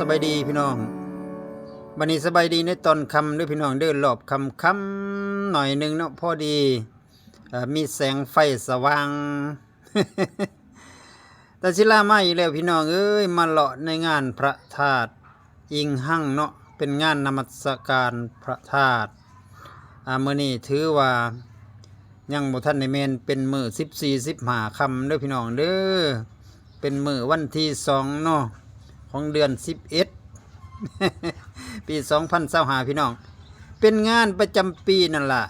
สบายดีพี่น้องวันนี้สบายดีในตอนค่ำด้วยพี่น้องเดินรอบค่ำหน่อยนึงเนาะพอดีมีแสงไฟสว่าง แต่ศิลามาอีกแล้วพี่น้องเอ้ยมาเลาะในงานพระธาตุอิงหั่งเนาะเป็นงานนมัสการพระธาตุมื้อนี้ถือว่ายังบ่ทันได้แม่นเป็นมื้อ14-15ค่ำเด้อพี่น้องเด้อเป็นมื้อวันที่2เนาะของเดือน11 ปี2025พี่น้องเป็นงานประจำปีนั่นล่ะ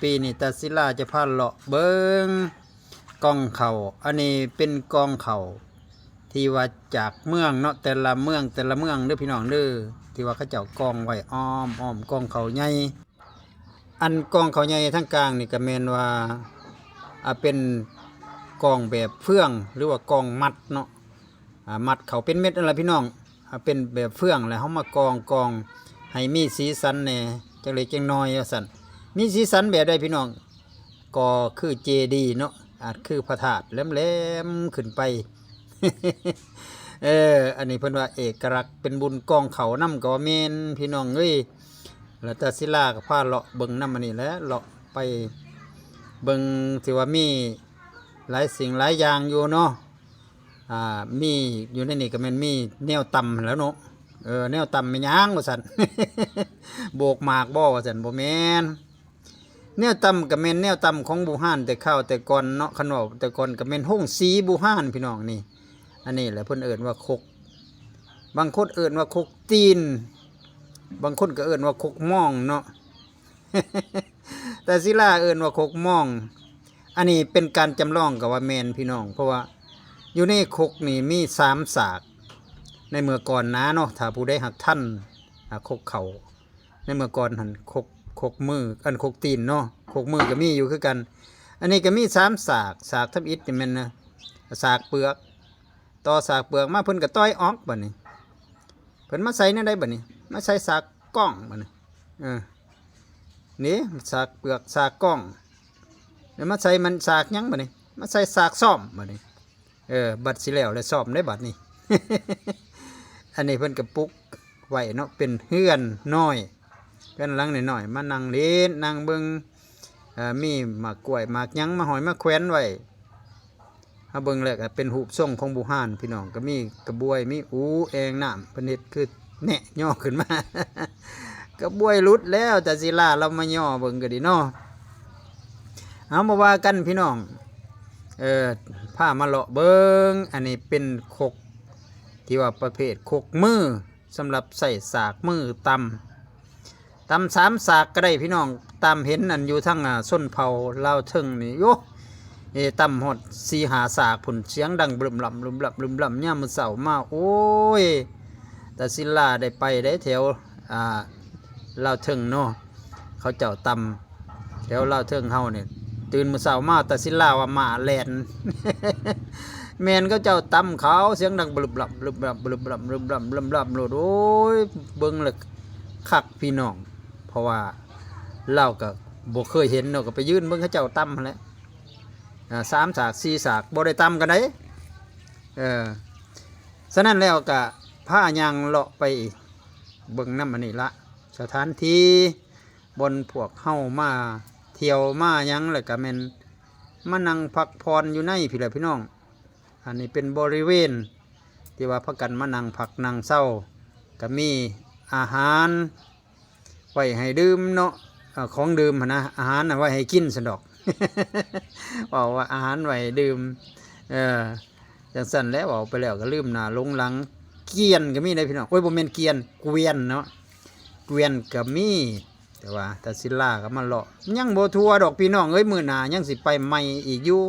ปีนี้ตาศิลาจะพาเลาะเบิงกองเขาอันนี้เป็นกองเขาที่ว่าจากเมืองเนาะแต่ละเมืองเด้อพี่น้องเด้อที่ว่าเขาเจ้ากองไว้อ้อมกองเขาใหญ่อันกองเขาใหญ่ทั้งกลางนี่ก็แม่นว่าเป็นกองแบบเฟื่องหรือว่ากองมัดเนาะมัดเขาเป็นเม็ดอะไรพี่น้องเป็นแบบเฟื่องแล้วเฮามากองให้มีสีสันแหน่จังเล็กจังน้อยว่าซั่นมีสีสันแบบใดพี่น้องก็คือเจดีย์เนาะอาจคือพระธาตุแหลมๆขึ้นไป อันนี้เพิ่นว่าเอกลักษณ์เป็นบุญกองเขานำก็แม่นพี่น้องเอ้ยแล้วตาศิลาก็พาเลาะเบิ่งนำอันนี้แหละเลาะไปเบิ่งที่ว่ามีหลายสิ่งหลายอย่างอยู่เนาะมีอยู่ในนี่ก็แม่นมีแนวต่ำแล้วเนาะแนวต่ำไม่ยั้งว่าซั่น โบกหมากบ่ว่าซั่นบ่แม่นแนวต่ำก็แม่นแนวต่ำของบูฮานแต่ข้าวแต่ก่อนเนาะคันว่าแต่ก่อนก็แม่นห้องสีบูฮานพี่น้องนี่อันนี้แหละเพิ่นเอิ้นว่าคกบางคนเอิ้นว่าคกตีนบางคนก็เอิ้นว่าคกม่องเนาะ แต่ศิลาเอิ้นว่าคกม่องอันนี้เป็นการจำลองกับว่าแม่นพี่น้องเพราะว่าอยู่ในคกนี่มี3สากในเมื่อก่อนนะเนาะถ้าผู้ใดหักท่านคกเขาในเมื่อก่อนหันคกมืออันคกตีนเนาะคกมือก็มีอยู่คือกันอันนี้ก็มี3สากทับอิฐนี่แม่นนะสากเปลือกต่อสากเปลือกมาเพิ่นก็ต้อยออกบัดนี้เพิ่นมาใส่ในใดบัดนี้มาใส่สากก้องบัดนี้นี่สากเปลือกสากก้องแล้วมาใส่มันสากหยังบัดนี้มาใส่สากซ่อมบัดนี้บัดสิแล้วแล้วซ่อมได้บัดนี้ อันนี้เพิ่นกระปุกไว้เนาะเป็นเฮือนน้อยเฮือนหลังน้อยๆมานั่งเล่นนั่งเบิ่งมีหมากกล้วยหมากหยังมาหอยมาแขวนไว้เฮาเบิ่งแล้วก็เป็นรูปทรงของบูฮานพี่น้องก็มีกระบวยมีแองน้ำเพิ่นเฮ็ดคือแหน่ย่อขึ้นมา กระบวยหลุดแล้วแต่ศิลาเรามาย่อเบิ่งก็ดีเนาะเอามาว่ากันพี่น้องผ้ามาเลาะเบิงอันนี้เป็นคกที่ว่าประเภทคกมือสำหรับใส่สากมือตำ3สากก็ได้พี่น้องตามเห็นอันอยู่ทั้งส้นเผาลาวเทิงนี่โยตำหด4-5สากผุนเสียงดังบลึมลำย่ามมื้อเช้ามาโอ้ยแต่ศิลาได้ไปได้แถวลาวเทิงเนาะเขาเจ้าตำแถวลาวเทิงเฮาเนี่ยตื่นมื้อเช้ามาแต่ศิลาว่ามาแล่น แม่นก็เจ้าตำเขาเสียงดังบลึบลับโลดโอ้ยเบิ่งแล้วคักพี่น้องเพราะว่าเราก็บ่เคยเห็นเนาะก็ไปยืนเบิ่งเขาเจ้าตำหั่นแหละ3สาก4สากบ่ได้ตำกันได้ฉะนั้นแล้วก็พาย่างเลาะไปเบิ่งนำอันนี้ละสถานที่บนพวกเฮามาเที่ยวมาหยังแล้วก็แม่นมานั่งพักผ่อนอยู่ในพี่แหละพี่น้องอันนี้เป็นบริเวณที่ว่าพากันมานั่งพักนั่งเศร้าก็มีอาหารไว้ให้ดื่มเนาะของดื่มนะอาหารไว้ให้กินสะดอก บอกว่าอาหารไว้ดื่มจังสั่นแล้วเอาไปแล้วก็ลืมหน้าลงหลังเกียนก็มีได้พี่น้องโอ้ยบ่แม่นเกียนเกวียนเนาะเกวียนก็มีแต่ว่าตาศิลาก็มาเลาะยังบ่ทัวดอกพี่น้องเอ้ยมื้อหน้ายังสิไปใหม่อีกอยู่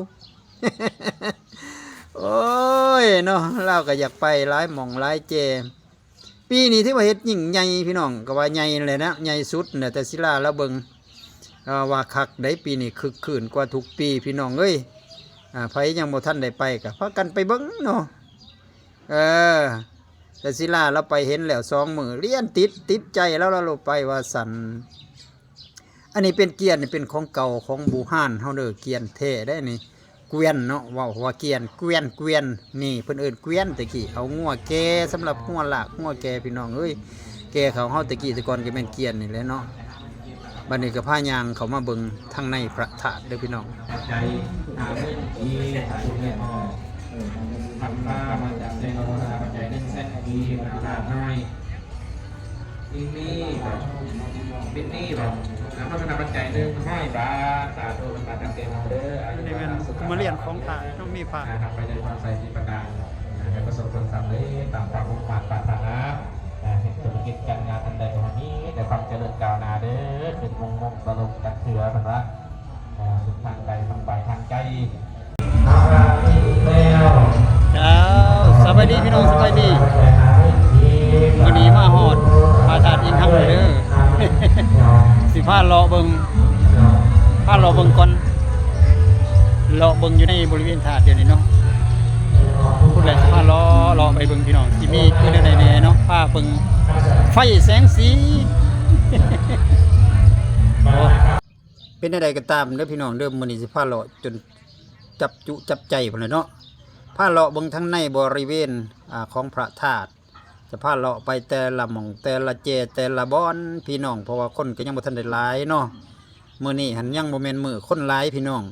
โอ้ยเนาะเราก็อยากไปหลายหม่องหลายแจปีนี้ที่ว่าเฮ็ดยิ่งใหญ่พี่น้องก็ว่าใหญ่เลยนะใหญ่สุดเนี่ยแต่ศิลาแล้วเบิ่งว่าคักได้ปีนี้คึกคืนกว่าทุกปีพี่น้องเอ้ยไผยังบ่ทันได้ไปก็พากันไปเบิ่งเนาะแต่ศิลาเราไปเห็นแล้ว2 มื้อเรียนติดใจแล้วเราไปว่าสั่นอันนี้เป็นเกียนนี่เป็นของเก่าของบูฮานเฮาเด้อเกียนแท้ได้นี่ เกวียนเนาะเว้าว่าเกียนเกวียนเกวียนนี่เพิ่นเอิ้นเกวียนตะกี้เอางัวแก่สำหรับงัวลากงัวแก่พี่น้องเอ้ยแก่เขาเฮาตะกี้แต่ก่อนก็แม่นเกียนนี่แหละเนาะบัดนี้ก็พายางเขามาเบิ่งทางในพระธาตุเด้อพี่น้อง ใจหาเงินที่หาทุนเนี่ยทำมาจากในโลกาปัจจัย100,000ปีมาตาให้บินนี่แบบบินนี่แบบแล้วพัฒนาปัจจัย100 บาทสาธุบรรดาเต็มเด้ออายุ นี่เป็นมาเรียนของพระต้องมีพระ นะครับไปในความใส่ที่ประการให้ประสบผลสำเร็จตามความมุ่งมั่นปรารถนาธุรกิจการงานทันใดตรงนี้แต่ความเจริญก้าวหน้าเด้อเป็นมงสรุปกันเถื่อเป็นว่าสุดทางใดทางไปทางใจแล้ว เจ้าสบายดีพี่น้องสบายดีวันนี้มาฮอดพระธาตุอิงหังเด้อ สิพาเลาะเบิ่งก่อนเลาะเบิ่งอยู่ในบริเวณธาตุเดี๋ยวนี้เนาะพูดแล้วสิพาเลาะไปเบิ่งพี่น้องสิมีคือใดๆแน่เนาะพาเบิ่งไฟแสงสี โอ้เป็นใดๆก็ตามเด้อพี่น้องเด้อมื้อนี้สิพาเลาะจนจับจุจับใจพุ่นเลยเนาะพาเลาะเบิ่งทั้งในบริเวณของพระธาตุจะพาเลาะไปแต่ละหม่องแต่ละเจแต่ละบ่อนพี่น้องเพราะว่าคนก็ยังบ่ทันได้หลายเนาะมื้อนี้หันยังบ่แม่นมื้อคนหลายพี่น้อง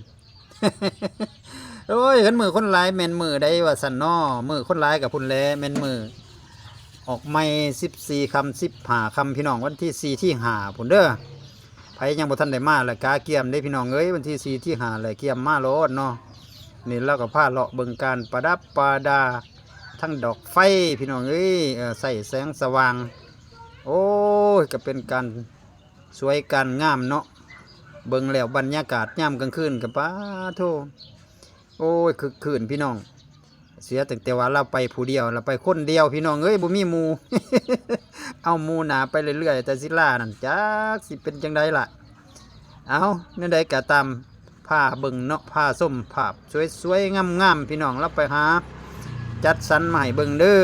โอ้ยคันมื้อคนหลายแม่นมื้อใดว่าซั่นเนาะมื้อคนหลายกับพุ่นแลแม่นมื้อออกใหม่14ค่ำ15ค่ำพี่น้องวันที่4ที่5พุ่นเด้อไผยังบ่ทันได้มาแล้วกาเกียมได้พี่น้องเอ้ยวันที่4ที่5แล้วเกียมมาโลดเนาะนี่เราก็พาเลาะเบิ่งการประดับประดาทั้งดอกไฟพี่น้องเอ้ยใส่แสงสว่างโอ้ยก็เป็นการสวยการงามเนาะเบิ่งแล้วบรรยากาศยามกลางคืนกับป้าโธ่โอ้ยคึกคืนพี่น้องเสียตั้งแต่ว่าเราไปผู้เดียวเราไปคนเดียวพี่น้องเอ้ยบ่มีหมู่ เอาหมู่หนาไปเรื่อยๆแต่ศิลานั่นจักสิเป็นจังไดล่ะเอาเนี่ยใดก็ตามผ้าเบิ่งเนาะผ้าส้มภาพสวยๆงามๆพี่น้องเราไปหาจัดสรรมาให้เบิ่งเด้อ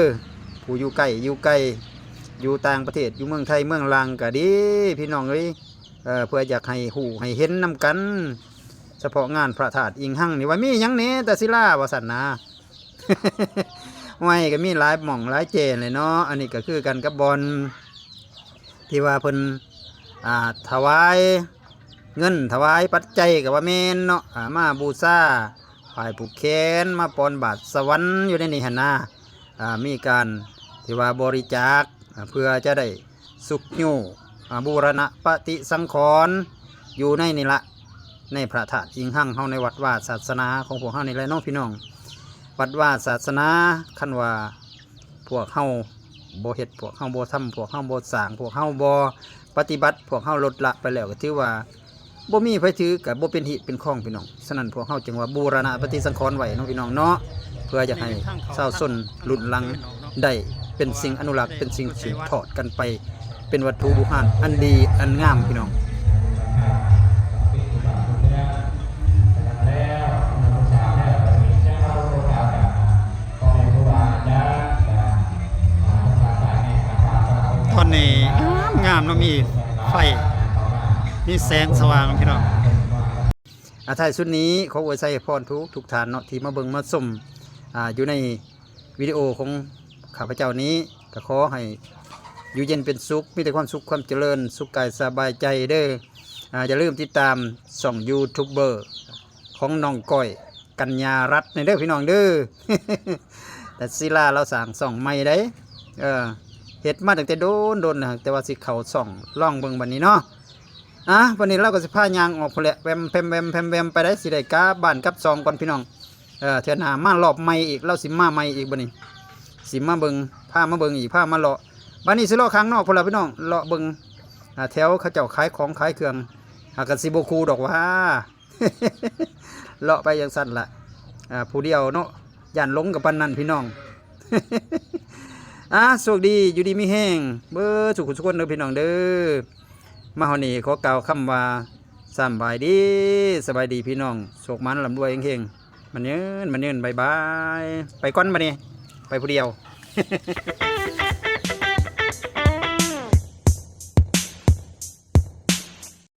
ผู้อยู่ไกลอยู่ต่างประเทศอยู่เมืองไทยเมืองลางก็ดีพี่น้องเอ้ยเพื่ออยากให้หูให้เห็นนำกันเฉพาะงานพระธาตุอิงหังนี่ว่ามีหยังแหน่แต่ศิลาว่าซั่นนะ ไว้ก็มีหลายหม่องหลายเจนเลยเนาะอันนี้ก็คือกันกับบอลที่ว่าเพิ่นถวายเงินถวายปัจจัยกับว่าแม่นเนาะมาบูชาฝ่ายผูกแขนมาปอนบาทสวรรค์อยู่ในนี้หั่นนะมีการที่ว่าบริจาคเพื่อจะได้สุขอยู่บูรณะปฏิสังขรณ์อยู่ในนี่ละในพระธาตุอิงหังเฮาในวัดวาศาสนาของพวกเฮานี่แหละเนาะพี่น้องวัดวาศาสนาคันว่าพวกเฮาบ่เฮ็ดพวกเฮาบ่ทำพวกเฮาบ่สร้างพวกเฮาบ่ปฏิบัติพวกเฮาลดละไปแล้วก็ถือว่าบ่มีไผถือกับบ่เป็นหิเป็นข้องพี่น้องฉะนั้นพวกเฮาจึงว่าบูรณะปฏิสังขรณ์ไว้เนาะพี่น้องเนาะเพื่อจะให้ชาวชนรุ่นหลังได้เป็นสิ่งอนุรักษ์เป็นสิ่งสืบทอดกันไปเป็นวัตถุโบราณอันดีอันงามพี่น้องตอนนี้งามเนาะมีไฟมีแสงสว่างพี่น้องท้ายสุดนี้ขออวยชัยพรทุกท่านเนาะที่มาเบิ่งมาชมอยู่ในวิดีโอของข้าพเจ้านี้ก็ขอให้อยู่เย็นเป็นสุขมีแต่ความสุขความเจริญสุขกายสบายใจเด้ออย่าลืมติดตามช่องยูทูบเบอร์ของน้องก้อยกัญญารัตน์ในเด้อพี่น้องเด้อ แต่ศิลาเราสั่งส่องใหม่ได้เฮ็ดมาตั้งแต่โดนนะแต่ว่าสิเขาส่องล่องเบิ่งบัดนี้เนาะวันนี้เราก็สิพายางออกพุ่นแหละแวมไปได้สิได้กาบ้านกับซองก่อนพี่น้องเทื่อหน้ามารอบใหม่อีกเราสิมาใหม่อีกบัดนี้สิมาเบิ่งพามาเบิ่งอีกพามาเลาะบัดนี้สิเลาะข้างนอกพุ่นล่ะพี่น้องเลาะเบิ่งแถวเขาเจ้าขายของขายเครื่องก็สิบ่คูดอกว่า เลาะไปจังซั่นล่ะผู้เดียวเนาะย่านหลงกับปานนั้นพี่น้อง โชคดีอยู่ดีมีแห้งเบ้อสุขสุขคนเด้อพี่น้องเด้อมาเฮานี่ขอกล่าวคำว่าสบายดีพี่น้องโชคมันร่ำรวยเฮงๆมันเยินบ๊ายบายไปก่อนบัดนี้ไปผู้เดียว